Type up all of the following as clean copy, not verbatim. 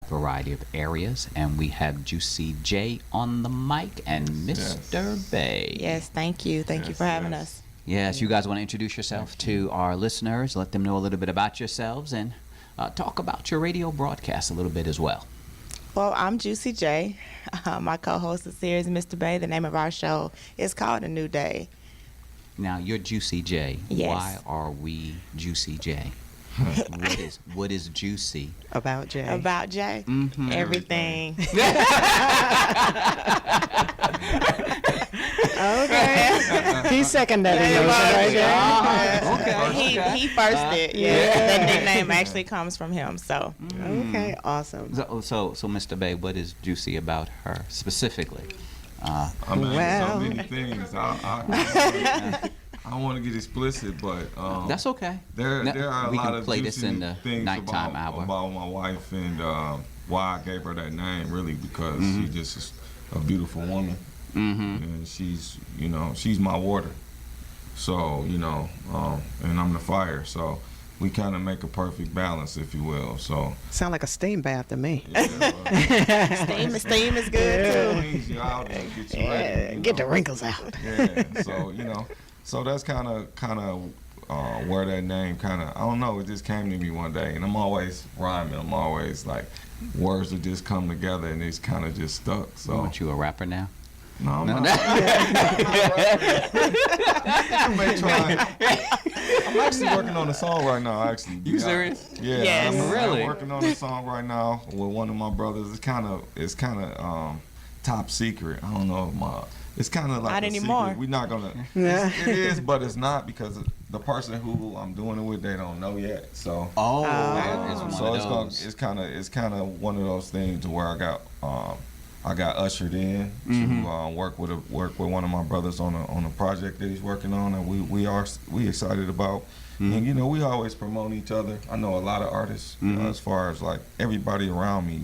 variety of areas. And we have Juicy J on the mic and Mr. Bey. Yes, thank you. Thank you for having us. Yes, you guys want to introduce yourself to our listeners, let them know a little bit about yourselves, and talk about your radio broadcast a little bit as well. Well, I'm Juicy J. My co-host of the series, Mr.Bey. The name of our show is called A New Day. Now, you're Juicy J. Yes. Why are we Juicy J? What is juicy about Jay? About Jay? Mm-hmm. Everything. Okay. He seconded that emotion right there. He first did. Yeah. That nickname actually comes from him. So. Okay, awesome. So Mr. Bey, what is juicy about her specifically? I mean, Well. so many things. I don't want to get explicit, but That's okay. There are a we lot can of play this juicy in the things nighttime hour. about my wife and why I gave her that name, really, because she just is a beautiful woman, and she's my water. So and I'm the fire. So we kind of make a perfect balance, if you will. So Sound like a steam bath to me. Steam is good too. cleans you out and get you ready. Get the wrinkles out. Yeah. So that's kind of where that name I don't know, it just came to me one day, and I'm always rhyming. I'm always like words that just come together and it's kind of just stuck. So Aren't you a rapper now? no, I'm not. I'm actually working on a song right now. Actually, You serious? Yeah, Yes. Really? I'm working on a song right now with one of my brothers. It's kind of top secret. I don't know it's kind of like Not a anymore. secret. We're not gonna. Yeah. It is, but it's not, because the person who I'm doing it with, they don't know yet. So. That is one So of those. it's kind of one of those things to where I got ushered in to work with one of my brothers on a project that he's working on, and we excited about. And we always promote each other. I know a lot of artists, as far as like everybody around me.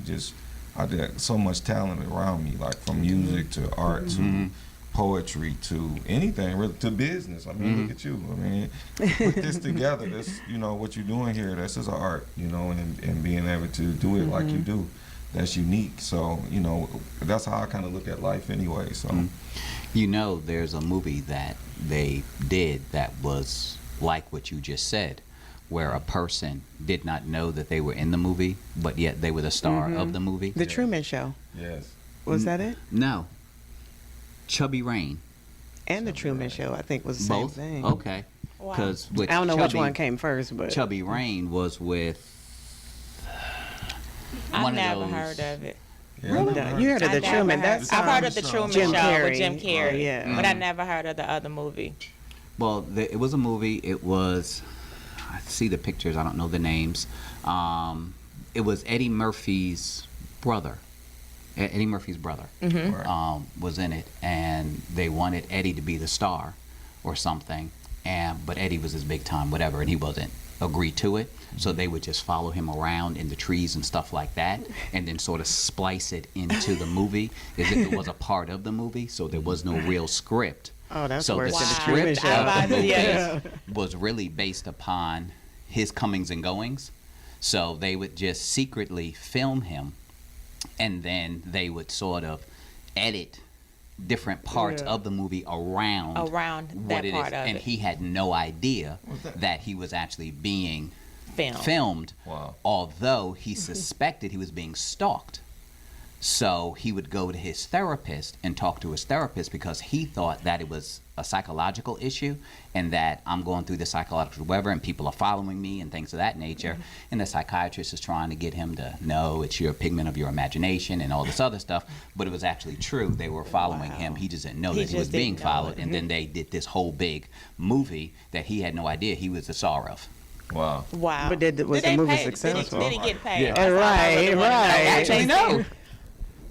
I did so much talent around me, like from music to art to poetry to anything, really, to business. I mean, look at you. I mean, put this together. This, what you're doing here. This is an art, and being able to do it like you do. That's unique. So, that's how I kind of look at life anyway. So, There's a movie that they did that was like what you just said, where a person did not know that they were in the movie, but yet they were the star of the movie. The Truman Show. yes. Was that it? No. Chubby Rain. And the Truman Show, I think, was the same Both? thing. Okay. Wow. Because I don't know which one came first, but Chubby Rain was with I've one never of those. heard of it. Yeah, Really? You heard of the I never Truman? heard- That's I've heard of the Truman Jim Show Carrey. with Jim Carrey, Oh, yeah. but I never heard of the other movie. Well, it was a movie. It was, I see the pictures. I don't know the names. It was Eddie Murphy's brother. Eddie Murphy's brother was in it, and they wanted Eddie to be the star or something, but Eddie was his big time, whatever, and he wasn't agreed to it. So they would just follow him around in the trees and stuff like that, and then sort of splice it into the movie as if it was a part of the movie. So there was no real script. Oh, that's So worse the than the Truman script Show. of the movie Yeah. was really based upon his comings and goings. So they would just secretly film him, and then they would sort of edit different parts of the movie around that what it part is. of And it. he had no idea that he was actually being filmed, Wow. although he suspected he was being stalked. So he would go to his therapist and talk to his therapist because he thought that it was a psychological issue and that I'm going through the psychological whatever and people are following me and things of that nature. And the psychiatrist is trying to get him to know it's your pigment of your imagination and all this other stuff. But it was actually true. They were following him. He just didn't know that he was just being didn't know followed. it. And then they did this whole big movie that he had no idea he was the star of. Wow. Wow. But was the they movie pay- successful? Did he get paid? Yeah. That's all I really wanna know. Actually, no.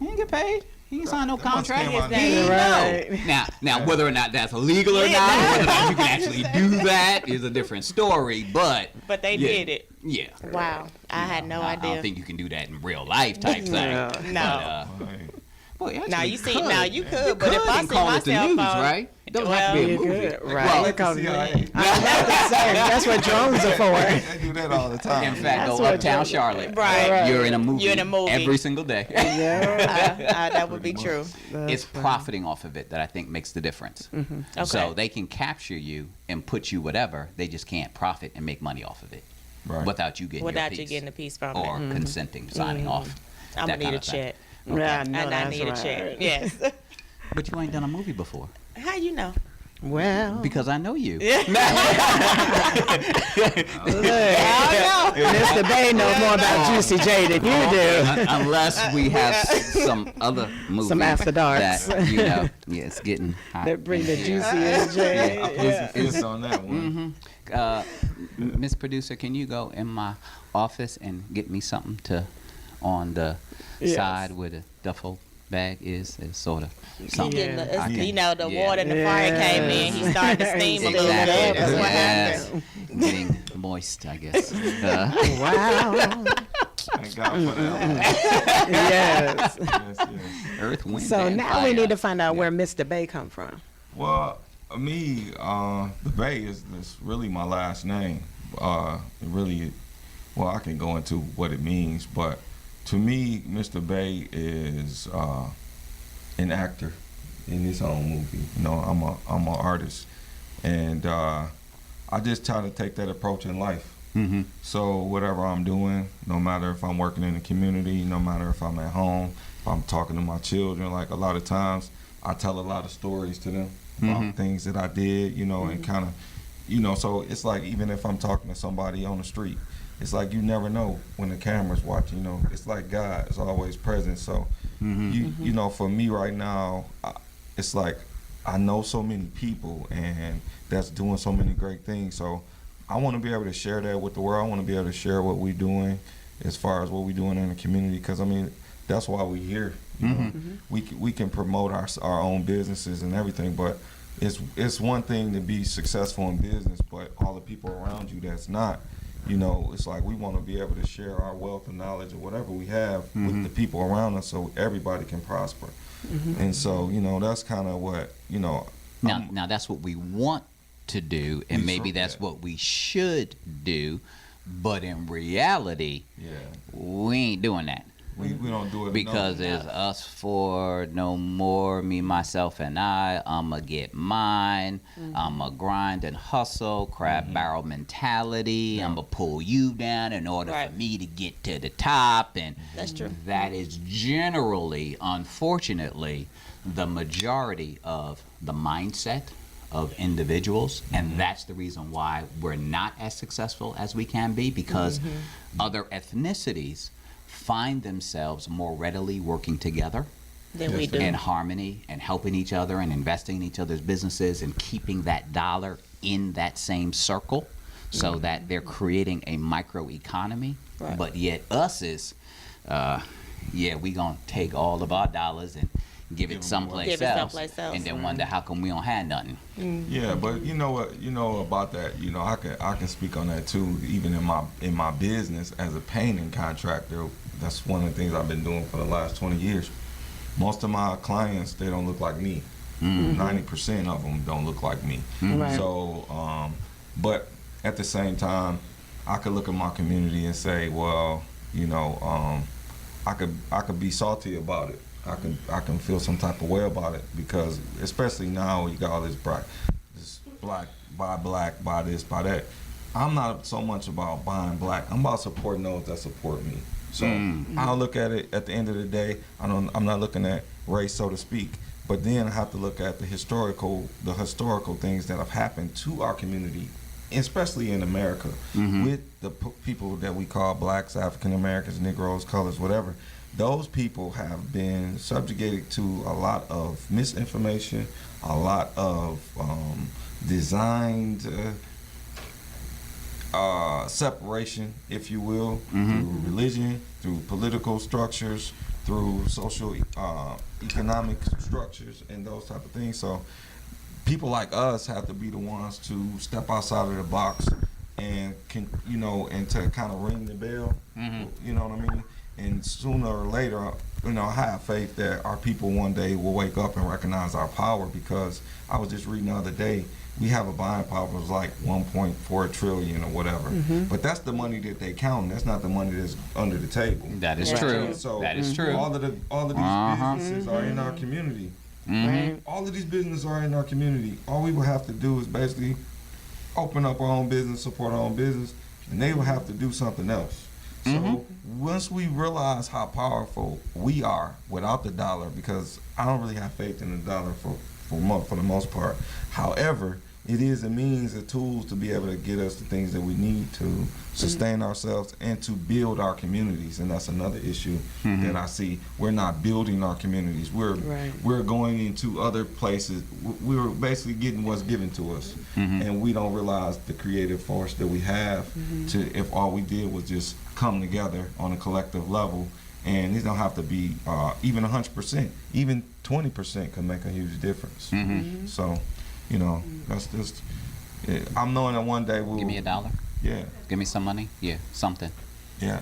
He didn't get paid. He didn't sign no That must contract. came out He of didn't know. Now, whether or not that's illegal or not, or whether or not you can actually do that is a different story. But they yeah, did it. Yeah. Wow. I had no I idea. don't think you can do that in real life type thing. No. But, Right. well, Now actually you see, could. now you could, but You if I and see call it the myself news, on, right? Don't have to be a movie. Good, Like, right? like the CIA. That's what drones are for. They do that all the time. In fact, That's go what uptown Joe- Charlotte. Right. You're in a movie. You're in a movie. every single day. Yeah. That would be Pretty true. much. It's profiting off of it that I think makes the difference. So Okay. they can capture you and put you whatever. They just can't profit and make money off of it Right. without you getting your Without piece you getting a piece from or it. consenting, signing off. I'm that gonna need kind a of thing. check. Yeah, I know And I that's need a right. check. Yes. But you ain't done a movie before How you know? Well, because I know you. look, Mr. Bey knows more about Juicy J than you do. Unless we have some other movie Some After Darks. that yeah, it's getting hot. That bring the Juicy and J. I put this on that one. Miss Producer, can you go in my office and get me something to on the Yes. side where the duffel bag is sort of something. Getting the, I can- you know, the yeah. water and the fire came in. He started to steam a little bit. Exactly. That's what Yes. happened. Getting moist, I guess. Wow. Thank God for that. Yes. Yes, yes. Earth, wind, So and now we fire. need to find out where Mr. Bey come from. Well, me, the Bay is really my last name. It really, well, I can go into what it means, but to me, Mr. Bey is an actor in his own movie. You know, I'm an artist, and I just try to take that approach in life. Mm-hmm. So whatever I'm doing, no matter if I'm working in the community, no matter if I'm at home, if I'm talking to my children, like a lot of times I tell a lot of stories to them about things that I did, you know, and kind of, you know, so it's like even if I'm talking to somebody on the street, it's like you never know when the camera's watching, you know. It's like God is always present. So, you know, for me right now, it's like I know so many people and that's doing so many great things. So I want to be able to share that with the world. I want to be able to share what we're doing as far as what we're doing in the community, because, I mean, that's why we're here. You know? We can promote our own businesses and everything, but it's one thing to be successful in business, but all the people around you that's not, you know, it's like we want to be able to share our wealth and knowledge or whatever we have with the people around us so everybody can prosper. And so, you know, that's kind of what, you know. Now that's what we want to do, and We maybe try that's that. what we should do, but in reality, Yeah. we ain't doing that. We don't do it Because enough. it's us for no more, me, myself, and I'ma get mine. I'ma grind and hustle, crab barrel mentality. I'ma pull you down in order Right. for me to get to the top. And That's true. that is generally, unfortunately, the majority of the mindset of individuals, and that's the reason why we're not as successful as we can be, because other ethnicities find themselves more readily working together Then we Yes, do. in harmony and helping each other and investing in each other's businesses and keeping that dollar in that same circle so that they're creating a microeconomy. Right. But yet us is, we gonna take all of our dollars and give it someplace Give it else, someplace else. and then wonder how come we don't have nothing. Yeah, but you know what? You know about that. You know, I can speak on that too. Even in my business as a painting contractor, that's one of the things I've been doing for the last 20 years. Most of my clients, they don't look like me. 90% of them don't look like me. Right. So, but at the same time, I could look at my community and say, well, you know, I could be salty about it. I can feel some type of way about it, because especially now you got all this black, buy this, buy that. I'm not so much about buying black. I'm about supporting those that support me. So I'll look at it at the end of the day. I'm not looking at race, so to speak. But then I have to look at the historical things that have happened to our community, especially in America, with the people that we call blacks, African Americans, Negroes, colors, whatever. Those people have been subjugated to a lot of misinformation, a lot of designed separation, if you will, through religion, through political structures, through social economic structures, and those type of things. So people like us have to be the ones to step outside of the box and and to kind of ring the bell. You know what I mean? And sooner or later, I have faith that our people one day will wake up and recognize our power, because I was just reading the other day, we have a buying power of like 1.4 trillion or whatever. But that's the money that they count. That's not the money that's under the table. That is true. So that is true. All of these businesses are in our community. Right. All of these businesses are in our community. All we will have to do is basically open up our own business, support our own business, and they will have to do something else. So once we realize how powerful we are without the dollar, because I don't really have faith in the dollar for the most part. However, it is a means, a tools to be able to get us the things that we need to sustain ourselves and to build our communities. And that's another issue that I see. We're not building our communities. We're going into other places. We're basically getting what's given to us, and we don't realize the creative force that we have to, if all we did was just come together on a collective level. And it don't have to be even 100%, even 20% can make a huge difference. So, that's just, I'm knowing that one day we'll... Give me $1. Yeah. Give me some money. Yeah, something. Yeah.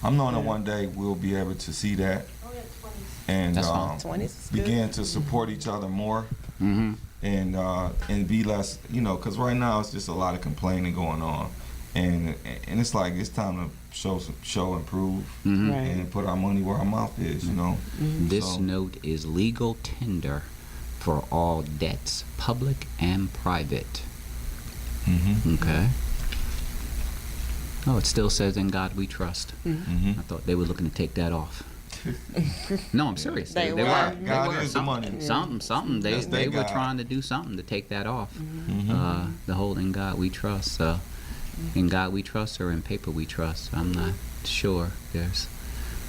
I'm knowing that one day we'll be able to see that and That's fine. 20s is begin to support each other more and be less, because right now it's just a lot of complaining going on. And it's like it's time to show and prove and put our money where our mouth is, This note is legal tender for all debts, public and private. Okay. Oh, it still says "In God We Trust." I thought they were looking to take that off. No, I'm serious. They were. God is the something, money. something. That's They their were God. trying to do something to take that off. The whole "In God We Trust." In God we trust, or in paper we trust. I'm not sure. There's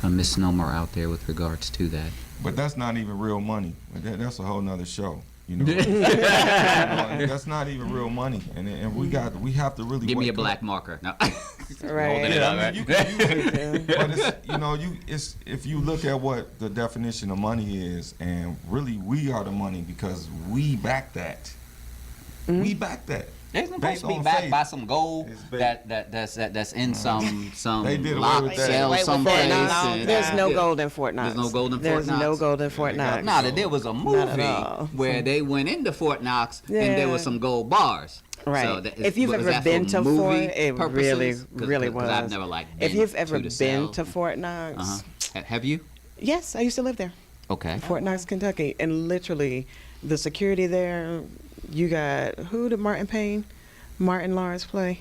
a misnomer out there with regards to that. But that's not even real money. That's a whole nother show. That's not even real money, and we have to really Give me a wake black up. marker. No. Right. Holding it up, right? You can, but it's if you look at what the definition of money is, and really we are the money because we back that. We back that. It's supposed Based to be on backed faith. by some gold It's based- that's in some They did away lock with that. cell Away with someplace. that. and- There's no gold in Fort Knox. There's no gold in Fort There's Knox. no gold in Fort Knox. Now that there was a Not movie at all. where they went into Fort Knox and Yeah. there was some gold bars. Right. So that, If you've was ever that been for to movie Fort, it purposes? really was. I've never been If you've ever to the been South. to Fort Knox, Have you? yes, I used to live there. Okay. Fort Knox, Kentucky, and literally the security there. You got who did Martin Lawrence play?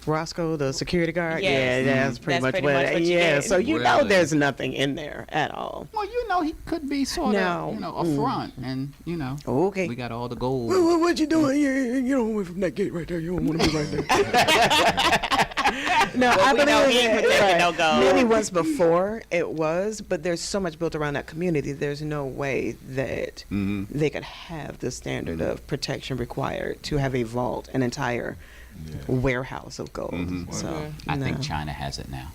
Roscoe, the security guard. Yes. Yeah, that's pretty much That's what. pretty much what you Yeah, get. so you know Really? there's nothing in there at all. Well, he could be sort No. of, a front, and Okay. we got all the gold. What you doing? You don't went from that gate right there. You don't want to be right there. No, I we know believe he ain't it. protecting no gold. Maybe once before it was, but there's so much built around that community. There's no way that they could have the standard of protection required to have a vault, an entire warehouse of gold. So I no. think China has it now.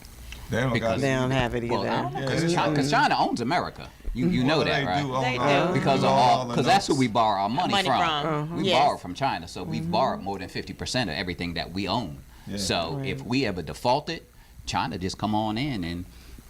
They don't got They don't have it either. Well, I don't know, Yeah, because it's- China owns America. You know Well, that, they right? do own They all- do. Because own all the because that's who notes. we borrow our money, Money from. We Yes. borrow from China, so we've borrowed more than 50% of everything that we own. Yeah. So Right. if we ever defaulted, China just come on in and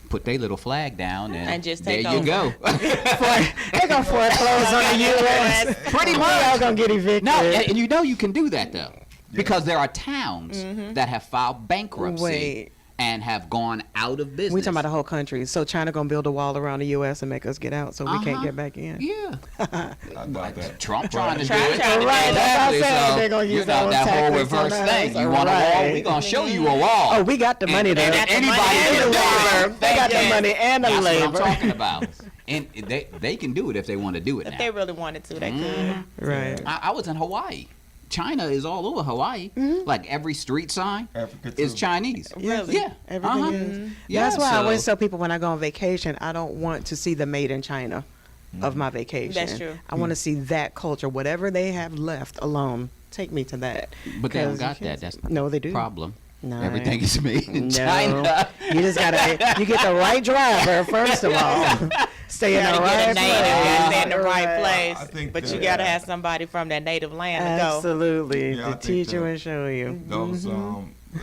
put their little flag down, and just there take you over. go. They're gonna foreclose on the U.S. Pretty We're much. all gonna get evicted. No, and you can do that though, because there are towns that have filed bankruptcy Wait. and have gone out of business. We talking about the whole country. So China gonna build a wall around the U.S. and make us get out, so we can't get back in. Yeah. I doubt that. Trump trying to do Trump it. trying to do it. Right, that's what I'm Exactly. saying. So, They're gonna use that those whole tactics on reverse us. thing. You want a wall? Right. We're going to show you a wall. Oh, we got the money there. And the anybody money can and do the it. labor. They got the Yeah. money and the That's labor. what I'm talking about. And they can do it if they want to do it If now. they really wanted to, they could. Right. I was in Hawaii. China is all over Hawaii. Like every street sign Africa is too. Chinese. Really? Yeah. Everything Uh-huh. is. Yeah, That's why I so- always tell people when I go on vacation, I don't want to see the made in China of my vacation. That's true. I want to see that culture, whatever they have left alone. Take me to that. But they don't 'Cause got you that. can't- That's no, they do. problem. No. Everything is made in No. China. You just gotta. You get the right driver first of all. Stay in You the gotta right get a native, you gotta stay in the right Right. place. I think But you that- gotta have somebody from that native land to go. Absolutely, Yeah, I to think teach you that- and show you. Those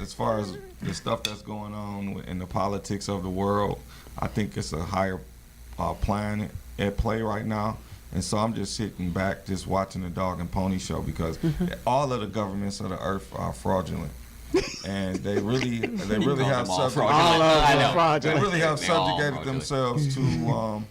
as far as the stuff that's going on in the politics of the world, I think it's a higher plan at play right now. And so I'm just sitting back, just watching the dog and pony show, because all of the governments of the earth are fraudulent. And they really have All of them fraudulent. they really have They're all subjugated fraudulent. themselves to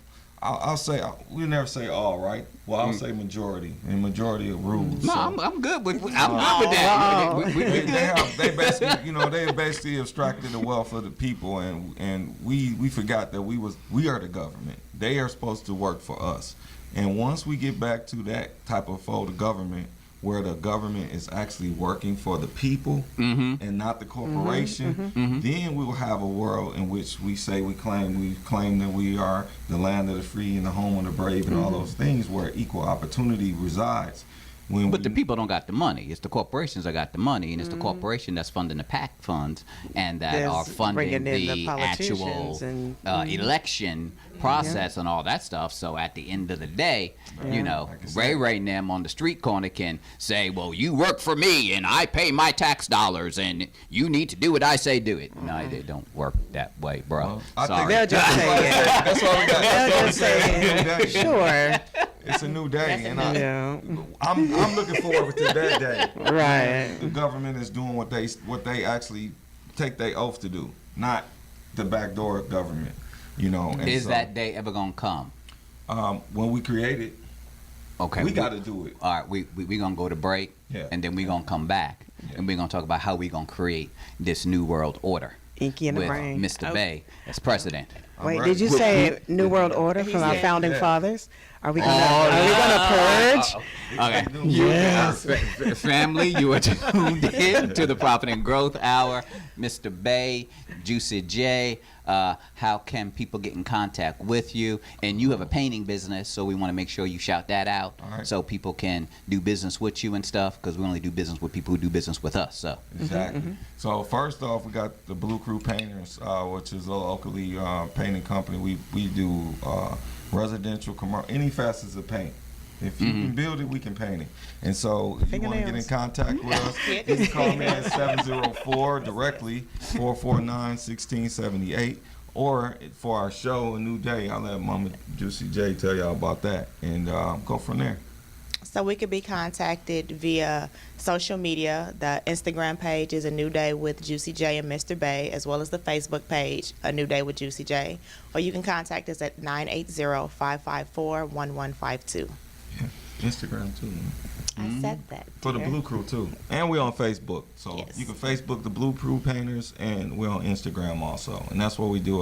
I'll say, we never say all, right? Well, I'll say majority, and majority of rules. No, So, I'm good with that. We they basically, they basically abstracted the wealth of the people, and we forgot that we are the government. They are supposed to work for us. And once we get back to that type of fold of government, where the government is actually working for the people and not the corporation, then we will have a world in which we claim that we are the land of the free and the home of the brave and all those things, where equal opportunity resides. But the people don't got the money. It's the corporations that got the money, and it's the corporation that's funding the PAC funds and that are funding bringing in the actual politicians and election process and all that stuff. So at the end of the day, Like I said. Ray and them on the street corner can say, well, you work for me and I pay my tax dollars and you need to do what I say do it. No, they don't work that way, bro. Well, I think Sorry. They'll just say it. That's all we got. They'll That's just all we say got. it. Sure. It's a new day, and Yeah. I'm looking forward to that day. Right. The government is doing what they actually take their oath to do, not the backdoor government. And Is so, that day ever going to come? when we create it, Okay. we got to do it. All right, we going to go to break, Yeah. and then we going to come back, and we're going to talk about how we going to create this new world order Inky in the with brain. Mr. Bey as president. Wait, All did you right. say New World Order from our founding Yeah. fathers? Are we gonna purge? Okay. Yes. Family, you are tuned in to the Profit and Growth Hour. Mr. Bey, Juicy J, how can people get in contact with you? And you have a painting business, so we want to make sure you shout that out All right. so people can do business with you and stuff, because we only do business with people who do business with us. So Exactly. So first off, we got the Blue Crew Painters, which is a locally painting company. We do residential, commercial, any facets of paint. If you can build it, we can paint it. And so if you want to get in contact with us, you can call me at 704 directly 449-1678. Or for our show, A New Day, I'll let Mama Juicy J tell y'all about that and go from there. So we could be contacted via social media. The Instagram page is A New Day with Juicy J and Mr. Bey, as well as the Facebook page, A New Day with Juicy J. Or you can contact us at 980-554-1152. Yeah. Instagram too. Man. I said that. For the dear. Blue Crew too. And we're on Facebook. So Yes. you can Facebook the Blue Crew Painters, and we're on Instagram also. And that's where we do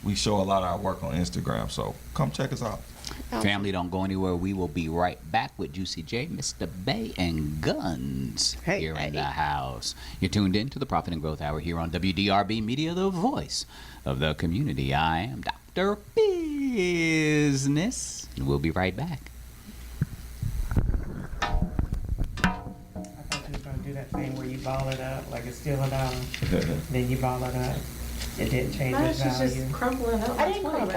we show a lot of our work on Instagram. So come check us out. family, don't go anywhere. We will be right back with Juicy J, Mr. Bey, and Guns here in the house. You're tuned in to the Profit and Growth Hour here on WDRB Media, the voice of the community. I am Dr.Bizness, and we'll be right back. I thought you were gonna do that thing where you ball it up like it's still a dollar, then you ball it up. It didn't change its value. Crumpling up. I didn't crumple.